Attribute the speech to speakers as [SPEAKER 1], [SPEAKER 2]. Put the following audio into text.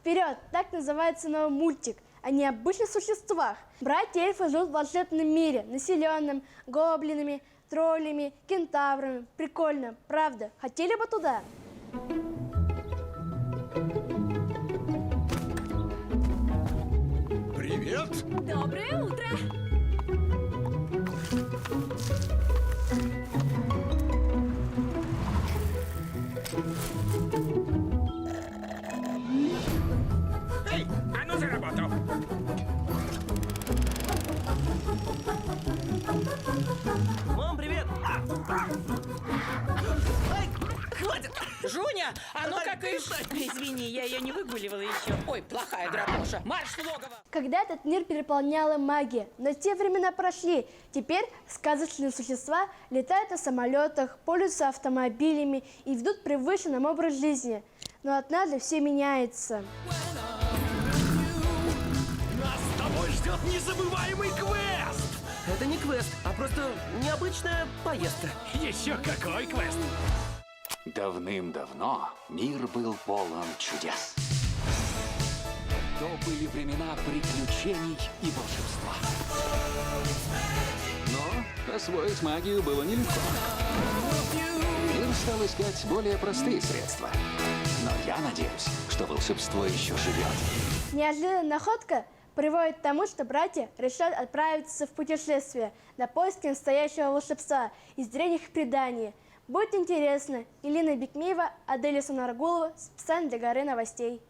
[SPEAKER 1] вперед! Так называется новый мультик о необычных существах. Братья-эльфы живут в волшебном мире, населенном гоблинами, троллями, кентаврами. Прикольно, правда? Хотели бы туда?
[SPEAKER 2] Привет!
[SPEAKER 3] Доброе утро!
[SPEAKER 2] Эй, а ну за работу!
[SPEAKER 4] Мам, привет! Ай, хватит!
[SPEAKER 5] Жуня, а ну как и... Извини, я ее не выгуливала еще. Ой, плохая дракоша. Марш в логово!
[SPEAKER 1] Когда этот мир переполняла магия, но те времена прошли. Теперь сказочные существа летают на самолетах, пользуются автомобилями и ведут привычный нам образ жизни. Но однажды все меняется.
[SPEAKER 2] Нас с тобой ждет незабываемый квест!
[SPEAKER 4] Это не квест, а просто необычная поездка.
[SPEAKER 2] Еще какой квест!
[SPEAKER 6] Давным-давно мир был полон чудес. То были времена приключений и волшебства. Но освоить магию было нелегко. Мир стал искать более простые средства. Но я надеюсь, что волшебство еще живет.
[SPEAKER 1] Неожиданная находка приводит к тому, что братья решают отправиться в путешествие на поиски настоящего волшебства из древних преданий. Будет интересно. Илина Бекмеева, Аделя Сонаргулова, специально для Горы новостей.